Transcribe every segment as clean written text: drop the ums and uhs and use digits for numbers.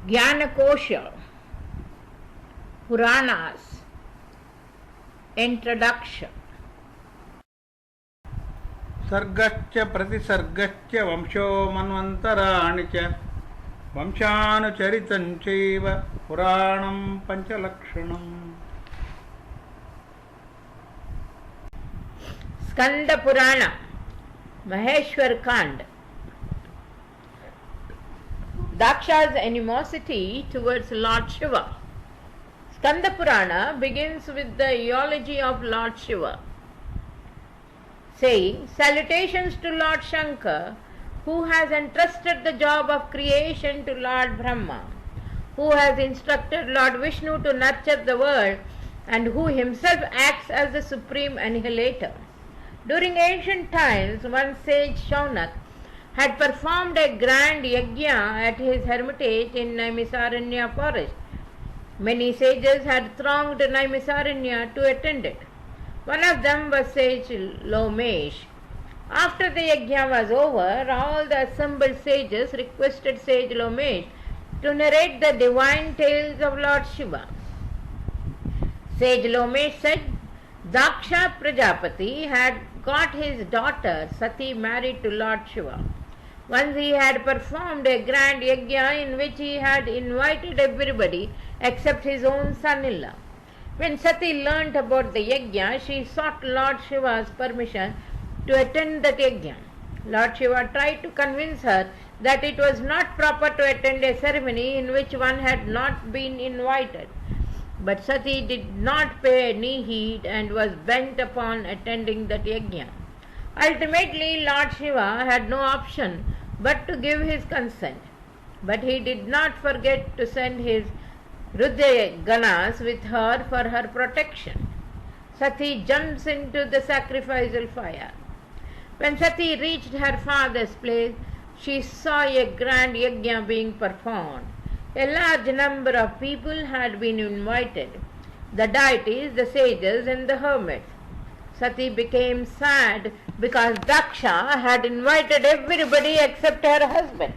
Jnanakosha, Puranas, Introduction. सर्गच्च प्रतिसर्गच्च वंशो मन्वन्तराणि च वंशानुचरितं चैव पुराणं पञ्चलक्षणम्. Skanda Purana, Maheshwar Kand. Daksha's animosity towards Lord Shiva. Skanda Purana begins with the eulogy of Lord Shiva, saying, "Salutations to Lord Shankar, who has entrusted the job of creation to Lord Brahma, who has instructed Lord Vishnu to nurture the world, and who himself acts as the supreme annihilator." During ancient times, one sage Shaunak had performed a grand yajna at his hermitage in Naimisaranya forest. Many sages had thronged Naimisaranya to attend it. One of them was sage Lomesh. After the yajna was over, all the assembled sages requested sage Lomesh to narrate the divine tales of Lord Shiva. Sage Lomesh said, Daksha Prajapati had got his daughter Sati married to Lord Shiva. Once he had performed a grand yajna in which he had invited everybody except his own son-in-law. When Sati learnt about the yajna, she sought Lord Shiva's permission to attend that yajna. Lord Shiva tried to convince her that it was not proper to attend a ceremony in which one had not been invited. But Sati did not pay any heed and was bent upon attending that yajna. Ultimately, Lord Shiva had no option but to give his consent. But he did not forget to send his Rudra Ganas with her for her protection. Sati jumps into the sacrificial fire. When Sati reached her father's place, she saw a grand yajna being performed. A large number of people had been invited, the deities, the sages and the hermits. Sati became sad because Daksha had invited everybody except her husband.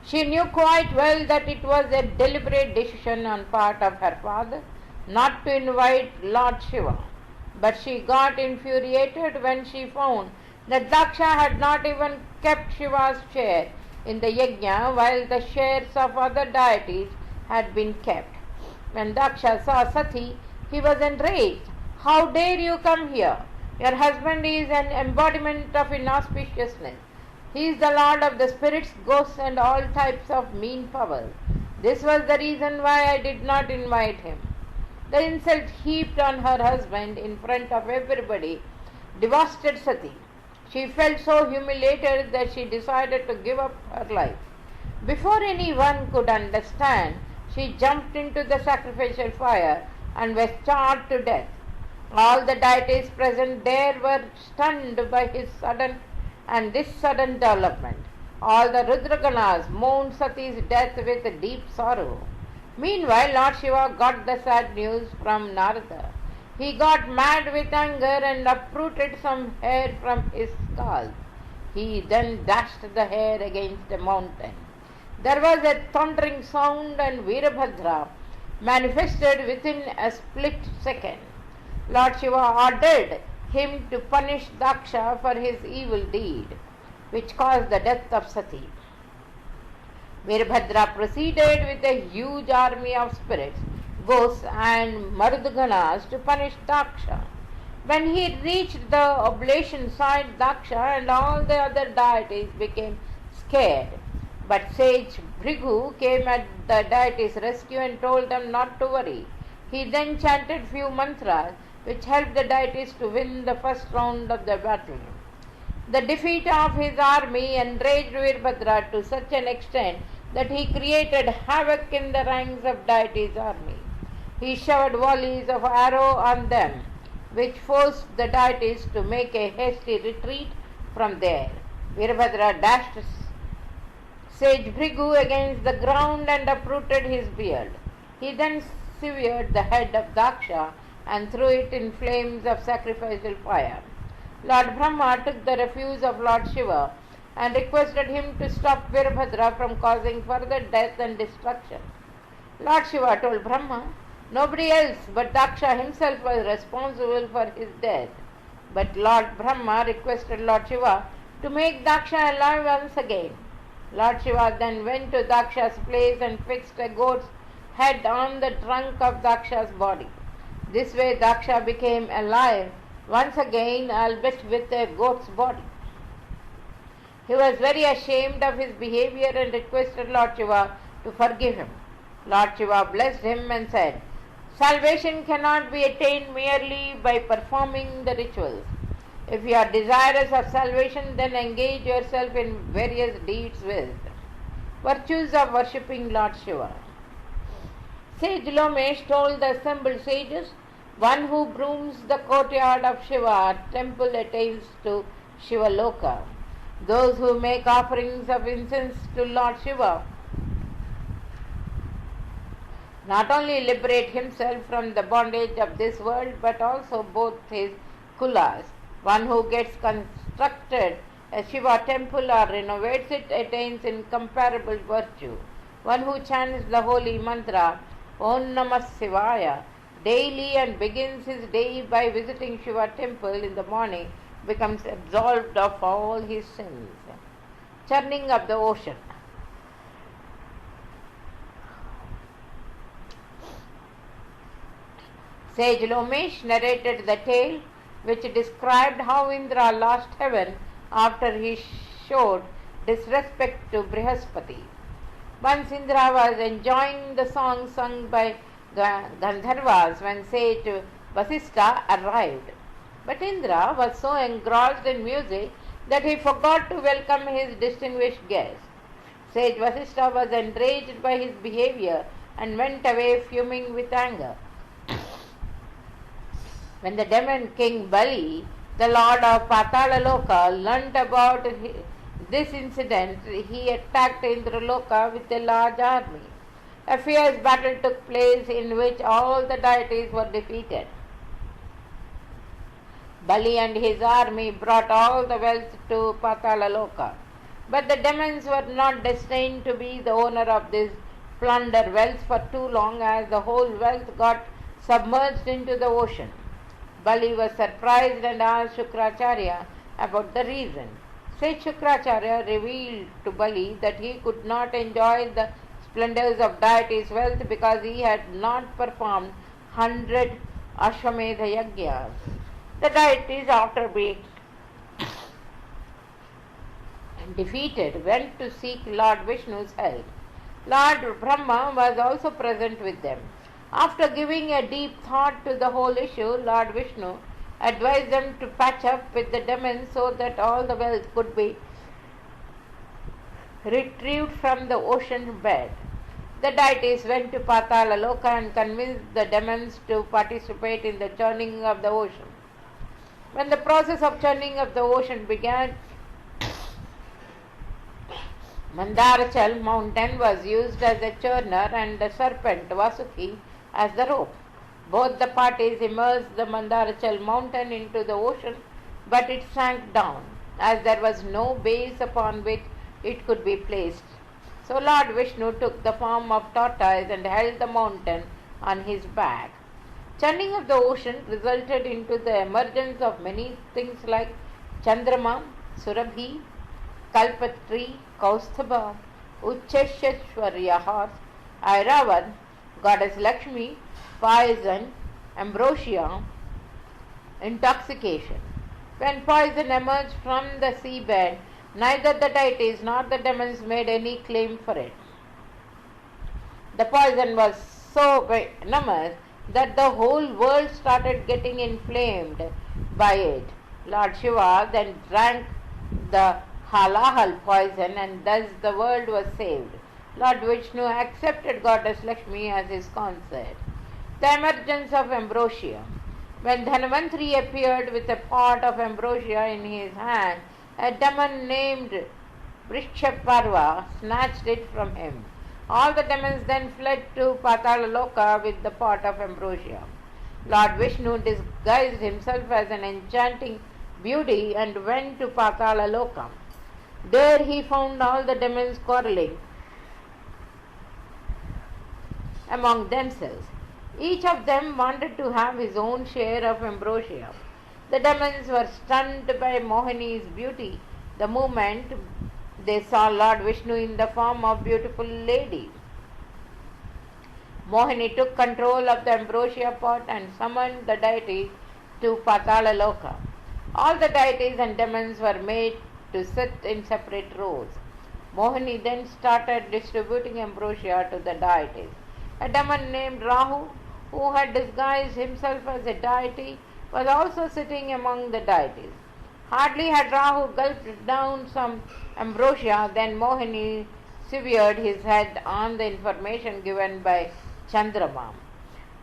She knew quite well that it was a deliberate decision on part of her father not to invite Lord Shiva. But she got infuriated when she found that Daksha had not even kept Shiva's share in the yajna while the shares of other deities had been kept. When Daksha saw Sati, he was enraged. "How dare you come here? Your husband is an embodiment of inauspiciousness. He is the lord of the spirits, ghosts and all types of mean powers. This was the reason why I did not invite him." The insult heaped on her husband in front of everybody devastated Sati. She felt so humiliated that she decided to give up her life. Before anyone could understand, she jumped into the sacrificial fire and was charred to death. All the deities present there were stunned by this sudden development. All the Rudraganas mourned Sati's death with deep sorrow. Meanwhile, Lord Shiva got the sad news from Narada. He got mad with anger and uprooted some hair from his scalp. He then dashed the hair against a mountain. There was a thundering sound and Veerabhadra manifested within a split second. Lord Shiva ordered him to punish Daksha for his evil deed, which caused the death of Sati. Veerabhadra proceeded with a huge army of spirits, ghosts and Marudganas to punish Daksha. When he reached the oblation site, Daksha and all the other deities became scared. But sage Bhrigu came at the deities' rescue and told them not to worry. He then chanted few mantras which helped the deities to win the first round of the battle. The defeat of his army enraged Veerbhadra to such an extent that he created havoc in the ranks of deities' army. He showered volleys of arrows on them, which forced the deities to make a hasty retreat from there. Veerbhadra dashed sage Bhrigu against the ground and uprooted his beard. He then severed the head of Daksha and threw it in flames of sacrificial fire. Lord Brahma took the refuse of Lord Shiva and requested him to stop Virabhadra from causing further death and destruction. Lord Shiva told Brahma, nobody else but Daksha himself was responsible for his death. But Lord Brahma requested Lord Shiva to make Daksha alive once again. Lord Shiva then went to Daksha's place and fixed a goat's head on the trunk of Daksha's body. This way Daksha became alive once again, albeit with a goat's body. He was very ashamed of his behavior and requested Lord Shiva to forgive him. Lord Shiva blessed him and said, salvation cannot be attained merely by performing the rituals. If you are desirous of salvation, then engage yourself in various deeds with virtues of worshipping Lord Shiva. Sage Lomesh told the assembled sages, one who brooms the courtyard of Shiva temple attains to Shiva Loka. Those who make offerings of incense to Lord Shiva not only liberate himself from the bondage of this world, but also both his kulas. One who gets constructed a Shiva temple or renovates it attains incomparable virtue. One who chants the holy mantra Om Namah Shivaya daily and begins his day by visiting Shiva temple in the morning becomes absolved of all his sins. Churning of the ocean. Sage Lomesh narrated the tale which described how Indra lost heaven after he showed disrespect to Brihaspati. Once Indra was enjoying the song sung by Gandharvas when sage Vasistha arrived. But Indra was so engrossed in music that he forgot to welcome his distinguished guest. Sage Vasistha was enraged by his behavior and went away fuming with anger. When the demon king Bali, the lord of Patalaloka, learnt about this incident, he attacked Indraloka with a large army. A fierce battle took place in which all the deities were defeated. Bali and his army brought all the wealth to Patalaloka. But the demons were not destined to be the owner of this plunder wealth for too long, as the whole wealth got submerged into the ocean. Bali was surprised and asked Shukracharya about the reason. Sage Shukracharya revealed to Bali that he could not enjoy the splendors of deity's wealth because he had not performed 100 Ashwamedha Yajnas. The deities, after being defeated, went to seek Lord Vishnu's help. Lord Brahma was also present with them. After giving a deep thought to the whole issue, Lord Vishnu advised them to patch up with the demons so that all the wealth could be retrieved from the ocean bed. The deities went to Patalaloka and convinced the demons to participate in the churning of the ocean. When the process of churning of the ocean began, Mandarachal mountain was used as a churner and the serpent Vasuki as the rope. Both the parties immersed the Mandarachal mountain into the ocean, but it sank down, as there was no base upon which it could be placed. So Lord Vishnu took the form of tortoise and held the mountain on his back. Churning of the ocean resulted into the emergence of many things like Chandrama, Surabhi, Kalpatri, Kaustubha, Ucheshwariya horse, Airavan, Goddess Lakshmi, poison, ambrosia, intoxication. When poison emerged from the seabed, neither the deities nor the demons made any claim for it. The poison was so venomous that the whole world started getting inflamed by it. Lord Shiva then drank the halahal poison, and thus the world was saved. Lord Vishnu accepted Goddess Lakshmi as his consort. The emergence of ambrosia. When Dhanvantari appeared with a pot of ambrosia in his hand, a demon named Vrishchaparva snatched it from him. All the demons then fled to Patalaloka with the pot of ambrosia. Lord Vishnu disguised himself as an enchanting beauty and went to Patalaloka. There he found all the demons quarreling among themselves. Each of them wanted to have his own share of ambrosia. The demons were stunned by Mohini's beauty the moment they saw Lord Vishnu in the form of beautiful lady. Mohini took control of the ambrosia pot and summoned the deities to Patala Loka. All the deities and demons were made to sit in separate rows. Mohini then started distributing ambrosia to the deities. A demon named Rahu, who had disguised himself as a deity, was also sitting among the deities. Hardly had Rahu gulped down some ambrosia than Mohini severed his head on the information given by Chandrama.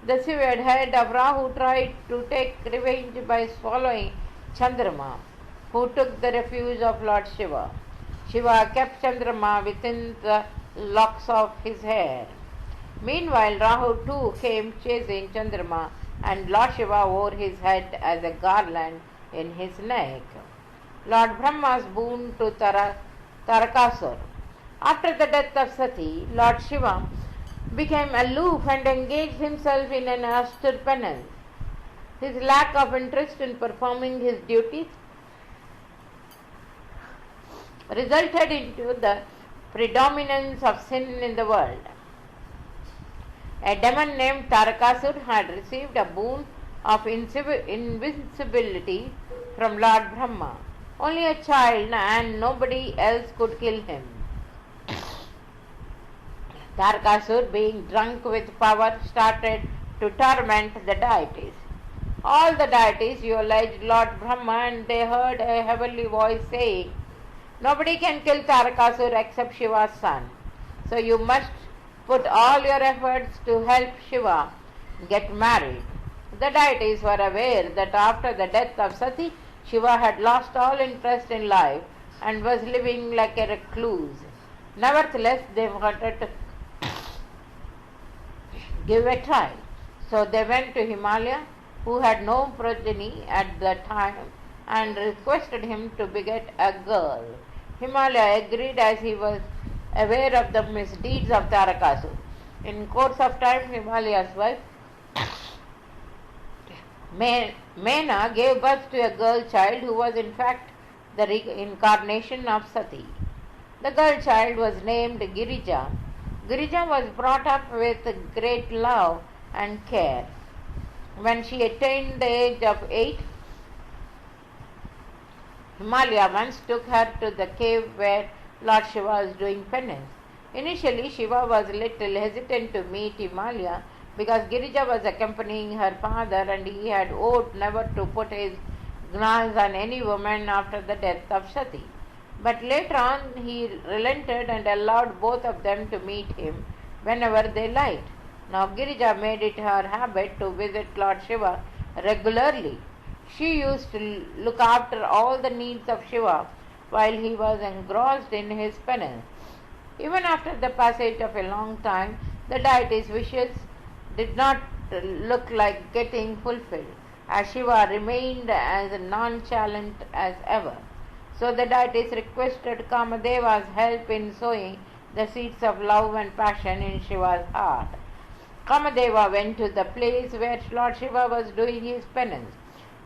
The severed head of Rahu tried to take revenge by swallowing Chandrama, who took the refuge of Lord Shiva. Shiva kept Chandrama within the locks of his hair. Meanwhile, Rahu too came chasing Chandrama, and Lord Shiva wore his head as a garland in his neck. Lord Brahma's boon to Tarakasur. After the death of Sati, Lord Shiva became aloof and engaged himself in an austere penance. His lack of interest in performing his duties resulted into the predominance of sin in the world. A demon named Tarakasur had received a boon of invincibility from Lord Brahma. Only a child and nobody else could kill him. Tarakasur, being drunk with power, started to torment the deities. All the deities eulogized Lord Brahma, and they heard a heavenly voice saying, "Nobody can kill Tarakasur except Shiva's son. So you must put all your efforts to help Shiva get married." The deities were aware that after the death of Sati, Shiva had lost all interest in life and was living like a recluse. Nevertheless, they wanted to give a try. So they went to Himalaya, who had no progeny at the time, and requested him to beget a girl. Himalaya agreed, as he was aware of the misdeeds of Tarakasur. In course of time, Himalaya's wife Mena gave birth to a girl child who was in fact the reincarnation of Sati. The girl child was named Girija. Girija was brought up with great love and care. When she attained the age of 8, Himalaya once took her to the cave where Lord Shiva was doing penance. Initially, Shiva was a little hesitant to meet Himalaya because Girija was accompanying her father, and he had vowed never to put his glance on any woman after the death of Sati. But later on, he relented and allowed both of them to meet him whenever they liked. Now, Girija made it her habit to visit Lord Shiva regularly. She used to look after all the needs of Shiva while he was engrossed in his penance. Even after the passage of a long time, the deity's wishes did not look like getting fulfilled, as Shiva remained as nonchalant as ever. So the deities requested Kamadeva's help in sowing the seeds of love and passion in Shiva's heart. Kamadeva went to the place where Lord Shiva was doing his penance.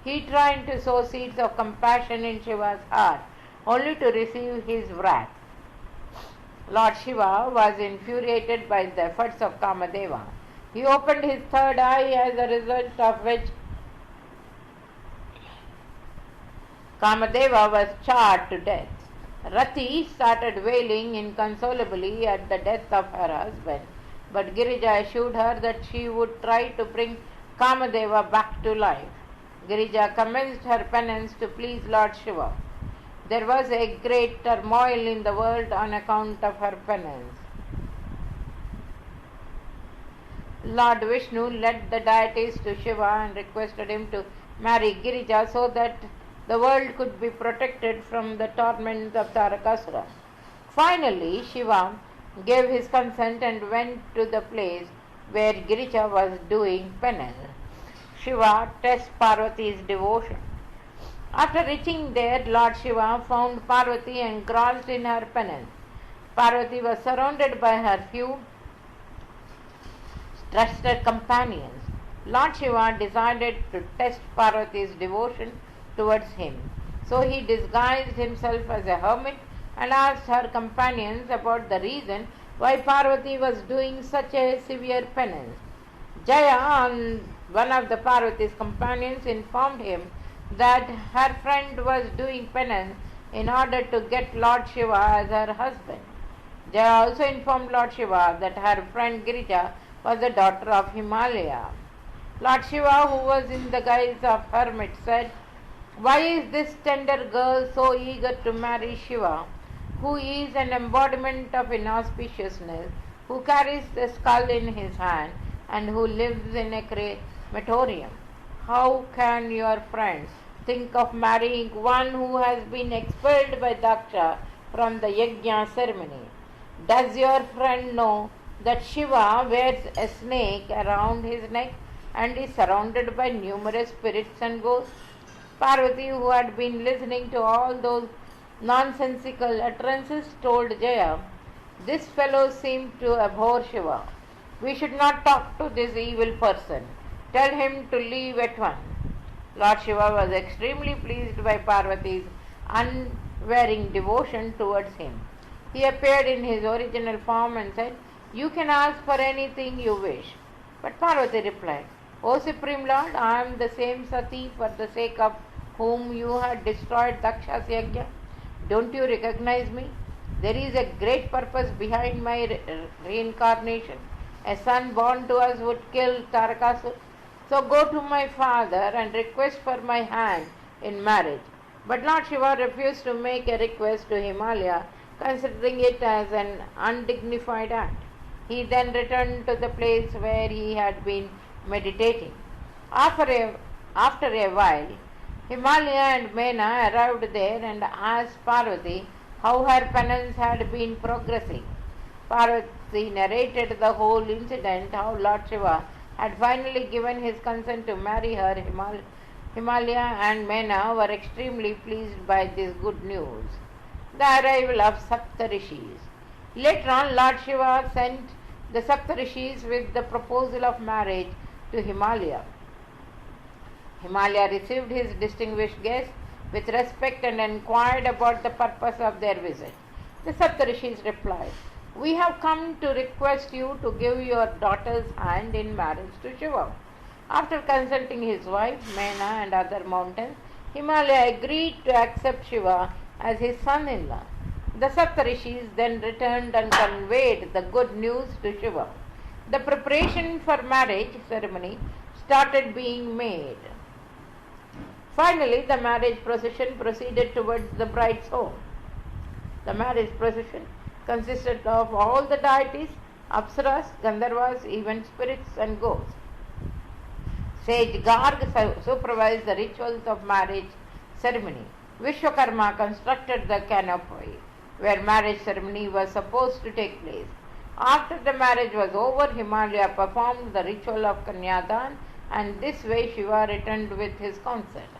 He tried to sow seeds of compassion in Shiva's heart, only to receive his wrath. Lord Shiva was infuriated by the efforts of Kamadeva. He opened his third eye, as a result of which Kamadeva was charred to death. Rati started wailing inconsolably at the death of her husband, but Girija assured her that she would try to bring Kamadeva back to life. Girija commenced her penance to please Lord Shiva. There was a great turmoil in the world on account of her penance. Lord Vishnu led the deities to Shiva and requested him to marry Girija so that the world could be protected from the torments of Tarakasura. Finally, Shiva gave his consent and went to the place where Girija was doing penance. Shiva tests Parvati's devotion. After reaching there, Lord Shiva found Parvati engrossed in her penance. Parvati was surrounded by her few trusted companions. Lord Shiva decided to test Parvati's devotion towards him. So he disguised himself as a hermit and asked her companions about the reason why Parvati was doing such a severe penance. Jaya, one of the Parvati's companions, informed him that her friend was doing penance in order to get Lord Shiva as her husband. Jaya also informed Lord Shiva that her friend Girija was a daughter of Himalaya. Lord Shiva, who was in the guise of hermit, said, "Why is this tender girl so eager to marry Shiva, who is an embodiment of inauspiciousness, who carries the skull in his hand, and who lives in a crematorium? How can your friends think of marrying one who has been expelled by Daksha from the yajna ceremony? Does your friend know that Shiva wears a snake around his neck and is surrounded by numerous spirits and ghosts?" Parvati, who had been listening to all those nonsensical utterances, told Jaya, "This fellow seemed to abhor Shiva. We should not talk to this evil person. Tell him to leave at once." Lord Shiva was extremely pleased by Parvati's unwearying devotion towards him. He appeared in his original form and said, "You can ask for anything you wish." But Parvati replied, "O Supreme Lord, I am the same Sati for the sake of whom you had destroyed Daksha's yajna. Don't you recognize me? There is a great purpose behind my reincarnation. A son born to us would kill Tarakasur. So go to my father and request for my hand in marriage." But Lord Shiva refused to make a request to Himalaya, considering it as an undignified act. He then returned to the place where he had been meditating. After a while, Himalaya and Mena arrived there and asked Parvati how her penance had been progressing. Parvati narrated the whole incident, how Lord Shiva had finally given his consent to marry her. Himalaya and Mena were extremely pleased by this good news. The arrival of Saptarishis. Later on, Lord Shiva sent the Saptarishis with the proposal of marriage to Himalaya. Himalaya received his distinguished guest with respect and inquired about the purpose of their visit. The Saptarishis replied, "We have come to request you to give your daughter's hand in marriage to Shiva." After consulting his wife, Mena, and other mountains, Himalaya agreed to accept Shiva as his son-in-law. The Saptarishis then returned and conveyed the good news to Shiva. The preparation for marriage ceremony started being made. Finally, the marriage procession proceeded towards the bride's home. The marriage procession consisted of all the deities, Apsaras, Gandharvas, even spirits and ghosts. Sage Garg supervised the rituals of marriage ceremony. Vishwakarma constructed the canopy where marriage ceremony was supposed to take place. After the marriage was over, Himalaya performed the ritual of Kanyadan, and this way Shiva returned with his consort.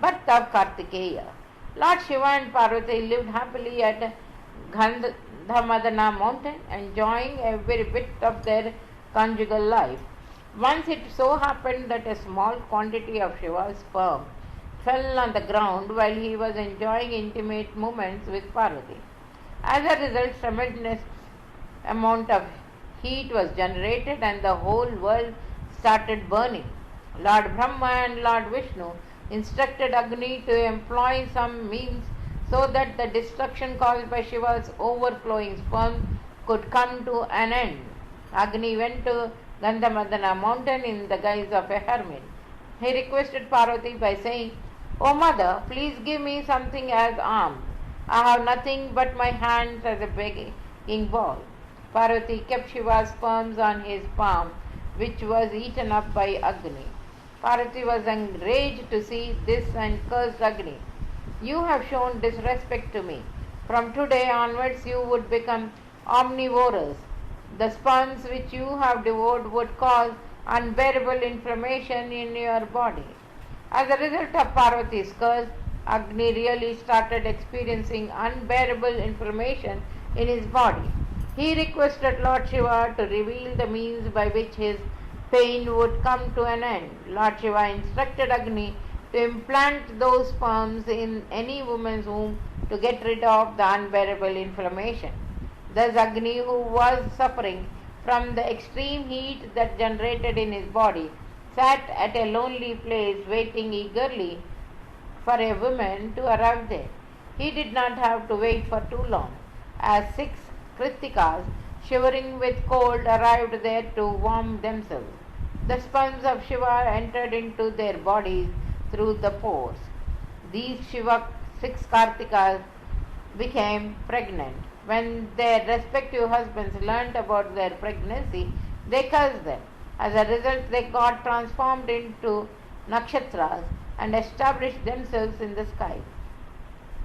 Birth of Kartikeya. Lord Shiva and Parvati lived happily at Gandhamadana mountain, enjoying every bit of their conjugal life. Once it so happened that a small quantity of Shiva's sperm fell on the ground while he was enjoying intimate moments with Parvati. As a result, tremendous amount of heat was generated and the whole world started burning. Lord Brahma and Lord Vishnu instructed Agni to employ some means so that the destruction caused by Shiva's overflowing sperm could come to an end. Agni went to Gandhamadana mountain in the guise of a hermit. He requested Parvati by saying, "O mother, please give me something as alms. I have nothing but my hands as a begging bowl." Parvati kept Shiva's sperms on his palm, which was eaten up by Agni. Parvati was enraged to see this and cursed Agni. "You have shown disrespect to me. From today onwards you would become omnivorous. The sperms which you have devoured would cause unbearable inflammation in your body." As a result of Parvati's curse, Agni really started experiencing unbearable inflammation in his body. He requested Lord Shiva to reveal the means by which his pain would come to an end. Lord Shiva instructed Agni to implant those sperms in any woman's womb to get rid of the unbearable inflammation. Thus, Agni, who was suffering from the extreme heat that generated in his body, sat at a lonely place waiting eagerly for a woman to arrive there. He did not have to wait for too long, as 6 Kritikas, shivering with cold, arrived there to warm themselves. The sperms of Shiva entered into their bodies through the pores. These 6 Kartikas became pregnant. When their respective husbands learnt about their pregnancy, they cursed them. As a result, they got transformed into nakshatras and established themselves in the sky.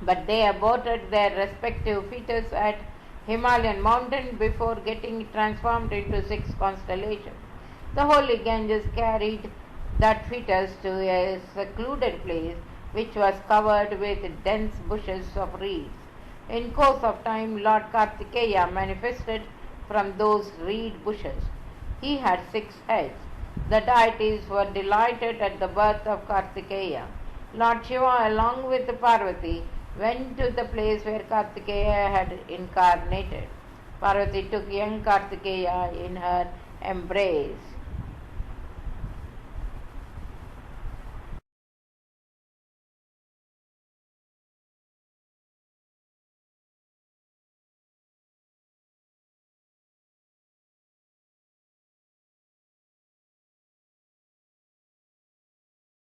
But they aborted their respective fetus at Himalayan mountain before getting transformed into 6 constellations. The holy Ganges carried that fetus to a secluded place which was covered with dense bushes of reeds. In course of time, Lord Kartikeya manifested from those reed bushes. He had 6 heads. The deities were delighted at the birth of Kartikeya. Lord Shiva, along with Parvati, went to the place where Kartikeya had incarnated. Parvati took young Kartikeya in her embrace.